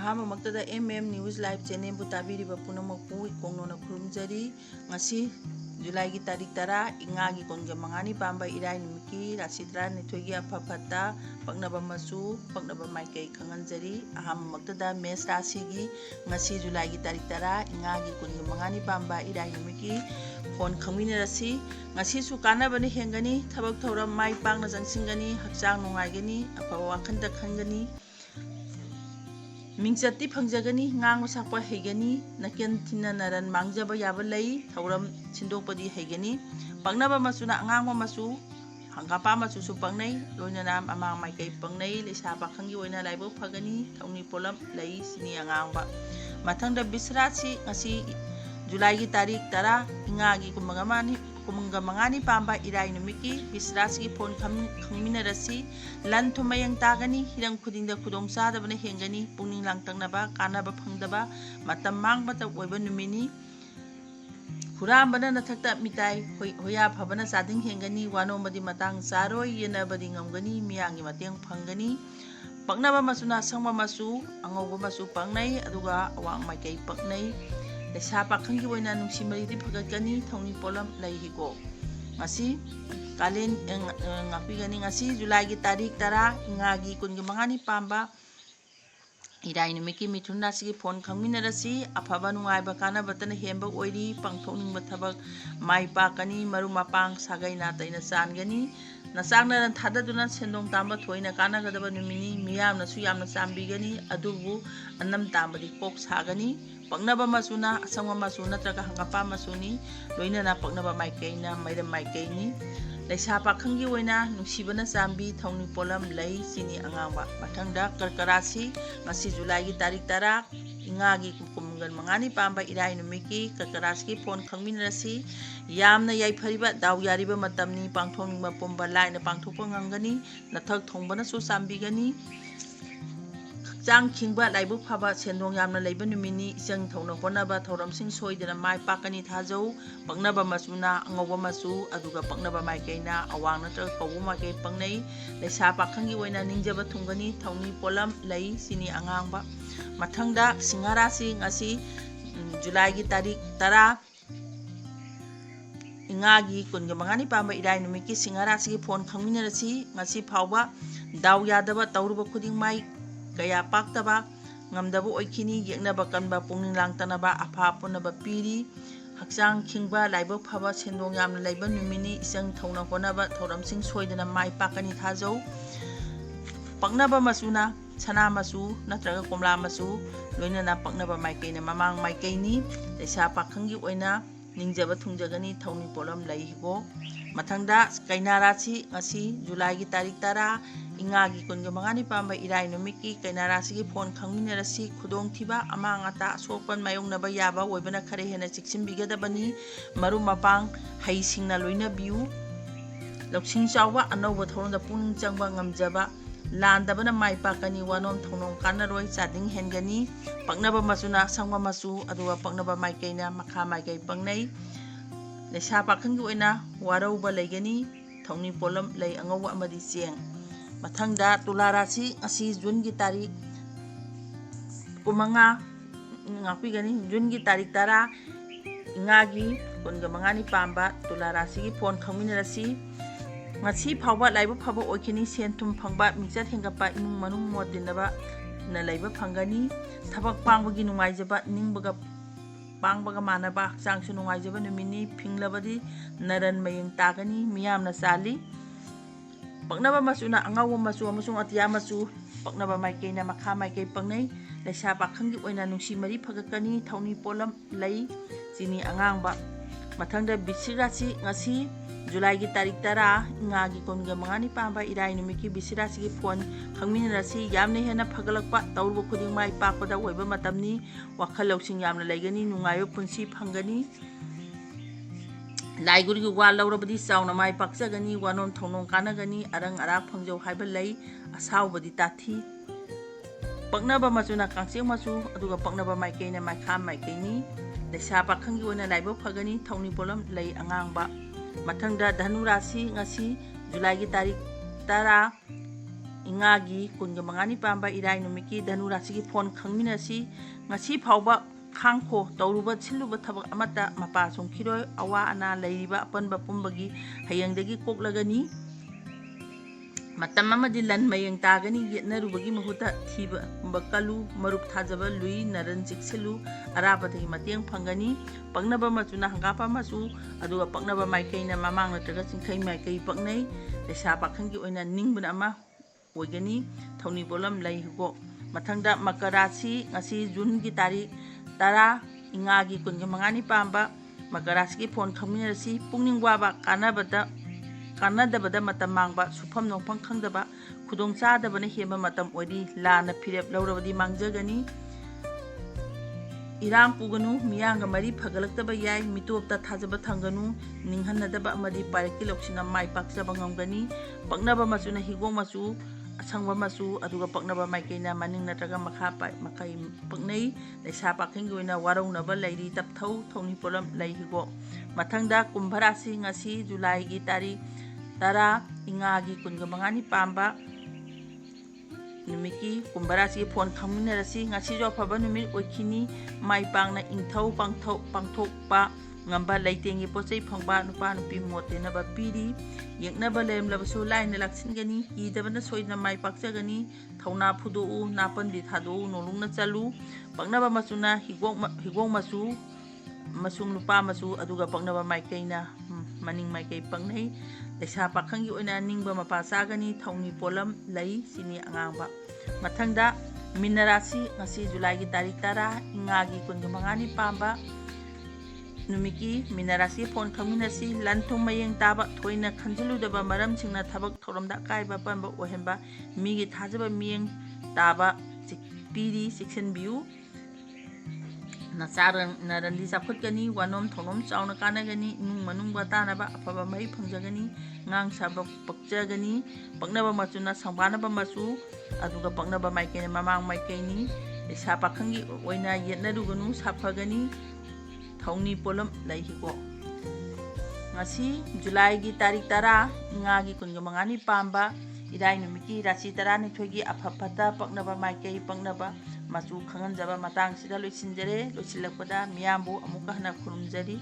ꯑꯍꯥꯟꯕꯃꯛꯇꯗ news live ꯆꯦꯅꯦꯜꯕꯨ ꯇꯥꯕꯤꯔꯤꯕ ꯄꯨꯝꯅꯃꯛꯄꯨ ꯏꯀꯣꯡꯅꯧꯅ ꯈꯨꯔꯨꯝꯖꯔꯤ. ꯉꯁꯤ ꯖꯨꯂꯥꯏꯒꯤ ꯇꯥꯔꯤꯛ 10 ꯏꯉꯥꯒꯤ ꯀꯨꯟꯒ ꯃꯉꯥꯅꯤ ꯄꯥꯟꯕ ꯏꯔꯥꯏ ꯅꯨꯃꯤꯠꯀꯤ ꯔꯥꯁꯤ 12ꯒꯤ ꯑꯐ ꯐꯠꯇ ꯄꯛꯅꯕ ꯃꯆꯨ ꯄꯛꯅꯕ ꯃꯥꯏꯀꯩ ꯈꯪꯍꯟꯖꯔꯤ. ꯑꯍꯥꯟꯕꯃꯛꯇꯗ ꯃꯦꯁ ꯔꯥꯁꯤꯒꯤ ꯉꯁꯤ ꯖꯨꯂꯥꯏꯒꯤ ꯇꯥꯔꯤꯛ 10 ꯏꯉꯥꯒꯤ ꯀꯨꯟꯒ ꯃꯉꯥꯅꯤ ꯄꯥꯟꯕ ꯏꯔꯥꯏ ꯅꯨꯃꯤꯠꯀꯤ ꯐꯣꯟ ꯈꯪꯃꯤꯟꯅꯔꯁꯤ. ꯉꯁꯤꯁꯨ ꯀꯥꯟꯅꯕꯅ ꯍꯦꯟꯒꯅꯤ, ꯊꯕꯛ ꯊꯧꯔꯝ ꯃꯥꯏ ꯄꯥꯛꯅ ꯆꯪꯁꯤꯟꯒꯅꯤ, ꯍꯛꯆꯥꯡ ꯅꯨꯡꯉꯥꯏꯒꯅꯤ, ꯑꯐꯕ ꯋꯥꯈꯜꯗ ꯈꯟꯒꯅꯤ, ꯃꯤꯡꯆꯠꯇꯤ ꯐꯪꯖꯒꯅꯤ, ꯉꯥꯡꯕ ꯁꯛꯄ ꯍꯩꯒꯅꯤ, ꯅꯀꯦꯟ ꯊꯤꯟꯅ ꯅꯔꯟ ꯃꯥꯡꯖꯕ ꯌꯥꯕ ꯂꯩ, ꯊꯧꯔꯝ ꯁꯤꯟꯗꯣꯛꯄꯗꯤ ꯍꯩꯒꯅꯤ. ꯄꯛꯅꯕ ꯃꯆꯨꯅ ꯑꯉꯥꯡꯕ ꯃꯆꯨ, ꯍꯪꯒꯥꯄꯥ ꯃꯆꯨꯁꯨ ꯄꯛꯅꯩ, ꯂꯣꯏꯅꯅ ꯑꯃꯥꯡ ꯃꯥꯏꯀꯩ ꯄꯛꯅꯩ. ꯂꯩꯁꯥ ꯄꯥꯈꯪꯒꯤ ꯑꯣꯏꯅ ꯂꯥꯏꯕꯛ ꯐꯒꯅꯤ, ꯊꯧꯅꯤ ꯄꯣꯠꯂꯝ ꯂꯩ, ꯁꯤꯅꯤ ꯑꯉꯥꯡꯕ. ꯃꯊꯪꯗ ꯕꯤꯁ ꯔꯥꯁꯤ ꯉꯁꯤ ꯖꯨꯂꯥꯏꯒꯤ ꯇꯥꯔꯤꯛ 10 ꯏꯉꯥꯒꯤ ꯀꯨꯟꯒ ꯃꯉꯥꯅꯤ ꯄꯥꯟꯕ ꯏꯔꯥꯏ ꯅꯨꯃꯤꯠꯀꯤ ꯕꯤꯁ ꯔꯥꯁꯤꯒꯤ ꯐꯣꯟ ꯈꯪꯃꯤꯟꯅꯔꯁꯤ. ꯂꯟ ꯊꯨꯝ ꯃꯌꯦꯡ ꯇꯥꯒꯅꯤ, ꯍꯤꯔꯝ ꯈꯨꯗꯤꯡꯗ ꯈꯨꯗꯣꯡꯆꯥꯗꯕꯅ ꯍꯦꯟꯒꯅꯤ, ꯄꯨꯛꯅꯤꯡ ꯂꯥꯡꯇꯛꯅꯕ, ꯀꯥꯟꯅꯕ ꯐꯪꯗꯕ, ꯃꯇꯝ ꯃꯥꯡꯕꯇ ꯑꯣꯏꯕ ꯅꯨꯃꯤꯠꯅꯤ. ꯍꯨꯔꯥꯟꯕꯅ ꯅꯊꯛꯇ ꯃꯤꯇꯥꯏ, ꯍꯣꯌꯥ ꯐꯕꯅ ꯆꯥꯗꯤꯡ ꯍꯦꯟꯒꯅꯤ, ꯋꯥꯅꯣꯝꯕꯗꯤ ꯃꯇꯥꯡ ꯆꯥꯔꯣꯏ, ꯌꯦꯟꯅꯕꯗꯤ ꯉꯝꯒꯅꯤ, ಮಿꯌꯥꯝꯒꯤ ꯃꯇꯦꯡ ꯐꯪꯒꯅꯤ. ꯄꯛꯅꯕ ꯃꯆꯨꯅ ꯑꯁꯪꯕ ꯃꯆꯨ, ꯑꯉꯧꯕ ꯃꯆꯨ ꯄꯛꯅꯩ, ꯑꯗꯨꯒ ꯑꯋꯥꯡ ꯃꯥꯏꯀꯩ ꯄꯛꯅꯩ. ꯂꯩꯁꯥ ꯄꯥꯈꯪꯒꯤ ꯑꯣꯏꯅ ꯅꯨꯡꯁꯤ ꯃꯔꯤꯗꯤ ꯐꯒꯠꯀꯅꯤ, ꯊꯧꯅꯤ ꯄꯣꯠꯂꯝ ꯂꯩ ꯍꯤꯒꯣ. ꯉꯁꯤ ꯀꯥꯂꯦꯟ ꯉꯥꯛꯄꯤꯒꯅꯤ. ꯉꯁꯤ ꯖꯨꯂꯥꯏꯒꯤ ꯇꯥꯔꯤꯛ 10 ꯏꯉꯥꯒꯤ ꯀꯨꯟꯒ ꯃꯉꯥꯅꯤ ꯄꯥꯟꯕ ꯏꯔꯥꯏ ꯅꯨꯃꯤꯠꯀꯤ ꯃꯤꯊꯨꯟ ꯔꯥꯁꯤꯒꯤ ꯐꯣꯟ ꯈꯪꯃꯤꯟꯅꯔꯁꯤ. ꯑꯐꯕ ꯅꯨꯡꯉꯥꯏꯕ ꯀꯥꯟꯅꯕꯇꯅ ꯍꯦꯟꯕ ꯑꯣꯏꯔꯤ, ꯄꯥꯡꯊꯣꯛꯅꯤꯡꯕ ꯊꯕꯛ ꯃꯥꯏ ꯄꯥꯛꯀꯅꯤ, ꯃꯔꯨꯞ ꯃꯄꯥꯡ ꯁꯥꯒꯩ ꯅꯥꯇꯩꯅ ꯆꯥꯟꯒꯅꯤ. ꯅꯆꯥꯛꯅ ꯊꯥꯗꯗꯨꯅ ꯁꯦꯟꯗꯣꯡ ꯇꯥꯟꯕ ꯊꯣꯏꯅ ꯀꯥꯟꯅꯒꯗꯕ ꯅꯨꯃꯤꯠꯅꯤ. ꯃꯤꯌꯥꯝꯅꯁꯨ ꯌꯥꯝꯅ ꯆꯥꯟꯕꯤꯒꯅꯤ, ꯑꯗꯨꯕꯨ ꯑꯅꯝ ꯇꯥꯟꯕꯗꯤ ꯀꯣꯛ ꯁꯥꯒꯅꯤ. ꯄꯛꯅꯕ ꯃꯆꯨꯅ ꯑꯁꯪꯕ ꯃꯆꯨ ꯅꯠꯇ꯭ꯔꯒ ꯍꯪꯒꯥꯄꯥꯟ ꯃꯆꯨꯅꯤ, ꯂꯣꯏꯅꯅ ꯄꯛꯅꯕ ꯃꯥꯏꯀꯩꯅ ꯃꯩꯔꯝ ꯃꯥꯏꯀꯩꯅꯤ. ꯂꯩꯁꯥ ꯄꯥꯈꯪꯒꯤ ꯑꯣꯏꯅ ꯅꯨꯡꯁꯤꯕꯅ ꯆꯥꯟꯕꯤ, ꯊꯧꯅꯤ ꯄꯣꯠꯂꯝ ꯂꯩ, ꯆꯤꯅꯤ ꯑꯉꯥꯡꯕ. ꯃꯊꯪꯗ ꯀꯔꯀ ꯔꯥꯁꯤ ꯉꯁꯤ ꯖꯨꯂꯥꯏꯒꯤ ꯇꯥꯔꯤꯛ 10 ꯏꯉꯥꯒꯤ ꯀꯨꯟꯒ ꯃꯉꯥꯅꯤ ꯄꯥꯟꯕ ꯏꯔꯥꯏ ꯅꯨꯃꯤꯠꯀꯤ ꯀꯔꯀ ꯔꯥꯁꯤꯒꯤ ꯐꯣꯟ ꯈꯪꯃꯤꯟꯅꯔꯁꯤ. ꯌꯥꯝꯅ ꯌꯥꯏꯐꯔꯤꯕ ꯗꯥꯎ ꯌꯥꯔꯤꯕ ꯃꯇꯝꯅꯤ, ꯄꯥꯡꯊꯣꯛꯅꯤꯡꯕ ꯄꯨꯝꯕ ꯂꯥꯏꯅ ꯄꯥꯡꯊꯣꯛꯄ ꯉꯝꯒꯅꯤ, ꯅꯊꯛ ꯊꯣꯡꯕꯅꯁꯨ ꯆꯥꯟꯕꯤꯒꯅꯤ. ꯍꯛꯆꯥꯡ ꯈꯤꯡꯕ, ꯂꯥꯏꯕꯛ ꯐꯕ, ꯁꯦꯟꯗꯣꯡ ꯌꯥꯝꯅ ꯂꯩꯕ ꯅꯨꯃꯤꯠꯅꯤ. ꯏꯆꯪ ꯊꯧꯅ ꯍꯣꯠꯅꯕ ꯊꯧꯔꯝꯁꯤꯡ ꯁꯣꯏꯗꯅ ꯃꯥꯏ ꯄꯥꯛꯀꯅꯤ ꯊꯥꯖꯧ. ꯄꯛꯅꯕ ꯃꯆꯨꯅ ꯑꯉꯧꯕ ꯃꯆꯨ, ꯑꯗꯨꯒ ꯄꯛꯅꯕ ꯃꯥꯏꯀꯩꯅ ꯑꯋꯥꯡ ꯅꯠꯇ꯭ꯔꯒ ꯀꯧꯕ ꯃꯥꯏꯀꯩ ꯄꯛꯅꯩ. ꯂꯩꯁꯥ ꯄꯥꯈꯪꯒꯤ ꯑꯣꯏꯅ ꯅꯤꯡꯖꯕ ꯊꯨꯡꯒꯅꯤ, ꯊꯧꯅꯤ ꯄꯣꯠꯂꯝ ꯂꯩ, ꯆꯤꯅꯤ ꯑꯉꯥꯡꯕ. ꯃꯊꯪꯗ ꯁꯤꯡꯍ ꯔꯥꯁꯤꯉꯁꯤ ꯖꯨꯂꯥꯏꯒꯤ ꯇꯥꯔꯤꯛ 10 ꯏꯉꯥꯒꯤ ꯀꯨꯟꯒ ꯃꯉꯥꯅꯤ ꯄꯥꯟꯕ ꯏꯔꯥꯏ ꯅꯨꯃꯤꯠꯀꯤ ꯁꯤꯡꯍ ꯔꯥꯁꯤꯒꯤ ꯐꯣꯟ ꯈꯪꯃꯤꯟꯅꯔꯁꯤ. ꯉꯁꯤ ꯐꯥꯎꯕ ꯗꯥꯎ ꯌꯥꯗꯕ, ꯇꯧꯔꯨꯕ ꯈꯨꯗꯤꯡ ꯃꯥꯏ ꯀꯌꯥ ꯄꯥꯛꯇꯕ ꯉꯝꯗꯕ ꯑꯣꯏꯈꯤꯅꯤ. ꯌꯦꯛꯅꯕ ꯀꯟꯕ, ꯄꯨꯛꯅꯤꯡ ꯂꯥꯡꯇꯛꯅꯕ, ꯑꯐ ꯑꯄꯨꯟꯅꯕ ꯄꯤꯔꯤ. ꯍꯛꯆꯥꯡ ꯈꯤꯡꯕ, ꯂꯥꯏꯕꯛ ꯐꯕ, ꯁꯦꯟꯗꯣꯡ ꯌꯥꯝꯅ ꯂꯩꯕ ꯅꯨꯃꯤꯠꯅꯤ. ꯏꯆꯪ ꯊꯧꯅ ꯍꯣꯠꯅꯕ ꯊꯧꯔꯝꯁꯤꯡ ꯁꯣꯏꯗꯅ ꯃꯥꯏ ꯄꯥꯛꯀꯅꯤ ꯊꯥꯖꯧ. ꯄꯛꯅꯕ ꯃꯆꯨꯅ ꯁꯅꯥ ꯃꯆꯨ ꯅꯠꯇ꯭ꯔꯒ ꯀꯣꯝꯂꯥ ꯃꯆꯨ, ꯂꯣꯏꯅꯅ ꯄꯛꯅꯕ ꯃꯥꯏꯀꯩꯅ ꯃꯃꯥꯡ ꯃꯥꯏꯀꯩꯅꯤ. ꯂꯩꯁꯥ ꯄꯥꯈꯪꯒꯤ ꯑꯣꯏꯅ ꯅꯤꯡꯖꯕ ꯊꯨꯡꯖꯒꯅꯤ, ꯊꯧꯅꯤ ꯄꯣꯠꯂꯝ ꯂꯩ ꯍꯤꯒꯣ. ꯃꯊꯪꯗ ꯀꯩꯅꯥ ꯔꯥꯁꯤꯉꯁꯤ ꯖꯨꯂꯥꯏꯒꯤ ꯇꯥꯔꯤꯛ 10 ꯏꯉꯥꯒꯤ ꯀꯨꯟꯒ ꯃꯉꯥꯅꯤ ꯄꯥꯟꯕ ꯏꯔꯥꯏ ꯅꯨꯃꯤꯠꯀꯤ ꯀꯩꯅꯥ ꯔꯥꯁꯤꯒꯤ ꯐꯣꯟ ꯈꯪꯃꯤꯟꯅꯔꯁꯤ. ꯈꯨꯗꯣꯡꯊꯤꯕ, ꯑꯃꯥꯡ ꯑꯇꯥ, ꯑꯁꯣꯛꯄꯟ ꯃꯥꯌꯣꯛꯅꯕ ꯌꯥꯕ ꯑꯣꯏꯕꯅ ꯈꯔ ꯍꯦꯟꯅ ꯆꯦꯛꯁꯤꯟꯕꯤꯒꯗꯕꯅꯤ. ꯃꯔꯨꯞ ꯃꯄꯥꯡ ꯍꯩꯁꯤꯡꯅ ꯂꯣꯏꯅꯕꯤꯌꯨ. ꯂꯧꯁꯤꯡ ꯆꯥꯎꯕ, ꯑꯅꯧꯕ ꯊꯧꯔꯝꯗ ꯄꯨꯛꯅꯤꯡ ꯆꯪꯕ ꯉꯝꯖꯕ, ꯂꯥꯟꯗꯕꯅ ꯃꯥꯏ ꯄꯥꯛꯀꯅꯤ, ꯋꯥꯅꯣꯝ ꯊꯧꯅꯣꯝ ꯀꯥꯟꯅꯔꯣꯏ, ꯆꯥꯗꯤꯡ ꯍꯦꯟꯒꯅꯤ. ꯄꯛꯅꯕ ꯃꯆꯨꯅ ꯑꯁꯪꯕ ꯃꯆꯨ, ꯑꯗꯨꯒ ꯄꯛꯅꯕ ꯃꯥꯏꯀꯩꯅ ꯃꯈꯥ ꯃꯥꯏꯀꯩ ꯄꯛꯅꯩ. ꯂꯩꯁꯥ ꯄꯥꯈꯪꯒꯤ ꯑꯣꯏꯅ ꯋꯥꯔꯧꯕ ꯂꯩꯒꯅꯤ, ꯊꯧꯅꯤ ꯄꯣꯠꯂꯝ ꯂꯩ ꯑꯉꯧꯕ ꯑꯃꯗꯤ ꯆꯦꯡ. ꯃꯊꯪꯗ ꯇꯨꯂꯥ ꯔꯥꯁꯤ ꯉꯁꯤ ꯖꯨꯟꯒꯤ ꯇꯥꯔꯤꯛ 19 ꯉꯥꯛꯄꯤꯒꯅꯤ. ꯖꯨꯟꯒꯤ ꯇꯥꯔꯤꯛ 10 ꯏꯉꯥꯒꯤ ꯀꯨꯟꯒ ꯃꯉꯥꯅꯤ ꯄꯥꯟꯕ ꯇꯨꯂꯥ ꯔꯥꯁꯤꯒꯤ ꯐꯣꯟ ꯈꯪꯃꯤꯟꯅꯔꯁꯤ. ꯉꯁꯤ ꯐꯥꯎꯕ ꯂꯥꯏꯕꯛ ꯐꯕ ꯑꯣꯏꯈꯤꯅꯤ, ꯁꯦꯟ ꯊꯨꯝ ꯐꯪꯕ, ꯃꯤꯡꯆꯠ ꯍꯦꯟꯒꯠꯄ, ꯏꯃꯨꯡ ꯃꯅꯨꯡ ꯃꯣꯠ ꯇꯤꯟꯅꯕ ꯂꯩꯕ ꯐꯪꯒꯅꯤ. ꯊꯕꯛ ꯄꯥꯡꯕꯒꯤ ꯅꯨꯡꯉꯥꯏꯖꯕ, ꯅꯤꯡꯕꯒ ꯄꯥꯡꯕꯒ ꯃꯥꯟꯅꯕ, ꯍꯛꯆꯥꯡꯁꯨ ꯅꯨꯡꯉꯥꯏꯖꯕ ꯅꯨꯃꯤꯠꯅꯤ. ꯐꯤꯡꯂꯕꯗꯤ ꯅꯔꯟ ꯃꯌꯦꯡ ꯇꯥꯒꯅꯤ, ꯃꯤꯌꯥꯝꯅ ꯆꯥꯜꯂꯤ. ꯄꯛꯅꯕ ꯃꯆꯨꯅ ꯑꯉꯧꯕ ꯃꯆꯨ ꯑꯃꯁꯨꯡ ꯑꯇꯤꯌꯥ ꯃꯆꯨ, ꯄꯛꯅꯕ ꯃꯥꯏꯀꯩꯅ ꯃꯈꯥ ꯃꯥꯏꯀꯩ ꯄꯛꯅꯩ. ꯂꯩꯁꯥ ꯄꯥꯈꯪꯒꯤ ꯑꯣꯏꯅ ꯅꯨꯡꯁꯤ ꯃꯔꯤ ꯐꯒꯠꯀꯅꯤ, ꯊꯧꯅꯤ ꯄꯣꯠꯂꯝ ꯂꯩ, ꯆꯤꯅꯤ ꯑꯉꯥꯡꯕ. ꯃꯊꯪꯗ ꯕꯤꯁꯤ ꯔꯥꯁꯤꯉꯁꯤ ꯖꯨꯂꯥꯏꯒꯤ ꯇꯥꯔꯤꯛ 10 ꯏꯉꯥꯒꯤ ꯀꯨꯟꯒ ꯃꯉꯥꯅꯤ ꯄꯥꯟꯕ ꯏꯔꯥꯏ ꯅꯨꯃꯤꯠꯀꯤ ꯕꯤꯁꯤ ꯔꯥꯁꯤꯒꯤ ꯐꯣꯟ ꯈꯪꯃꯤꯟꯅꯔꯁꯤ. ꯌꯥꯝꯅ ꯍꯦꯟꯅ ꯐꯒꯠꯂꯛꯄ, ꯇꯧꯔꯨꯕ ꯈꯨꯗꯤꯡ ꯃꯥꯏ ꯄꯥꯛꯄꯗ ꯑꯣꯏꯕ ꯃꯇꯝꯅꯤ. ꯋꯥꯈꯜ ꯂꯧꯁꯤꯡ ꯌꯥꯝꯅ ꯂꯩꯒꯅꯤ, ꯅꯨꯡꯉꯥꯏꯕ ꯄꯨꯟꯁꯤ ꯐꯪꯒꯅꯤ. ꯂꯥꯏꯒꯨꯔꯤꯒꯤ ꯋꯥ ꯂꯧꯔꯕꯗꯤ ꯆꯥꯎꯅ ꯃꯥꯏ ꯄꯥꯛꯆꯒꯅꯤ, ꯋꯥꯅꯣꯝ ꯊꯧꯅꯣꯝ ꯀꯥꯟꯅꯒꯅꯤ, ꯑꯔꯪ ꯑꯔꯥꯛ ꯐꯪꯖꯧ ꯍꯥꯏꯕ ꯂꯩ, ꯑꯁꯥꯎꯕꯗꯤ ꯇꯥꯊꯤ. ꯄꯛꯅꯕ ꯃꯆꯨꯅ ꯀꯥꯡꯆꯦꯛ ꯃꯆꯨ, ꯑꯗꯨꯒ ꯄꯛꯅꯕ ꯃꯥꯏꯀꯩꯅ ꯃꯈꯥ ꯃꯥꯏꯀꯩꯅꯤ. ꯂꯩꯁꯥ ꯄꯥꯈꯪꯒꯤ ꯑꯣꯏꯅ ꯂꯥꯏꯕꯛ ꯐꯒꯅꯤ, ꯊꯧꯅꯤ ꯄꯣꯠꯂꯝ ꯂꯩ ꯑꯉꯥꯡꯕ. ꯃꯊꯪꯗ ꯙꯅꯨ ꯔꯥꯁꯤ ꯉꯁꯤ ꯖꯨꯂꯥꯏꯒꯤ ꯇꯥꯔꯤꯛ 10 ingagi kunga mangani pamba irai numiki danu rasi ki phone khangminasi ngasi phawba khangkho tawruba siluba thabak amata mapa songkhiroi awa ana leiriba apanba pumbagi hayangdagi koklagani matam amadi lan mayang tagani yetnarubagi mahuta thiba bakalu marup thajaba lui naran jiksilu arabadagi mateng phangani paknaba machuna hangapa machu aduga paknaba maikaina mamang natraga chingkhai maikai paknai lesa pakhangi oina ningbana ama oigani thawni bolam lai hugo mathangda makarasi ngasi jun gi tari tara ingagi kunga mangani pamba makarasi ki phone khangminasi pungning waba kanadabada matam mangba sufam nongphang khangdaba khudong chadabana hema matam odi lana phirep laurabadi mangjagani irang puganu miyanga mari phagalaktaba yai mitopta thajaba thanganu ninghannadaba amadi pariki loksina mai pakjaba ngamgani paknaba machuna higong machu asangba machu aduga paknaba maikaina maning natraga makha makai paknai leisa pakhingi oina waraunaba lairi tapthau thongni polam lai higo mathangda kumbharasi ngasi July gi tari tara ingagi kunga mangani pamba numiki kumbharasi phone khangminarasi ngasi jo phaba numit oikhini mai pangna ingthau pangthokpa ngamba leitengi pochai phangba nupa nupi mote naba piri yeknaba lemlabasu laina laksingani idabana soina mai pakjagani thauna phudu napandi thadu nolungna chalu paknaba machuna higong machu masung nupa machu aduga paknaba maikaina maning maikai pangnai leisa pakhangi oina ningba mapa chagani thawni polam lai sini angangba mathangda minarasi ngasi July gi tarik tara ingagi kunga mangani pamba numiki minarasi phone khangminasi lanthong mayeng taba thoina khanjiludaba maram singna thabak thoramda kaiba pamba ohemba migi thajaba miyeng taba piri section view nasaran narandi sapkhutgani wanom thonom chauna kanagani nung manung batanaba afaba mai phangjagani ngang sabak pakjagani paknaba machuna sangbanaba machu aduga paknaba maikene mamang maikaini leisa pakhangi oina yetnaruganu saphagani thawni polam laihigo ngasi July gi tarik tara ingagi kunga mangani pamba irai numiki rasi tara ni thoigi aphapata paknaba maikai paknaba machu khanganjaba matang sida loisinjare loisilakpada miyambu amuka hana khurumjari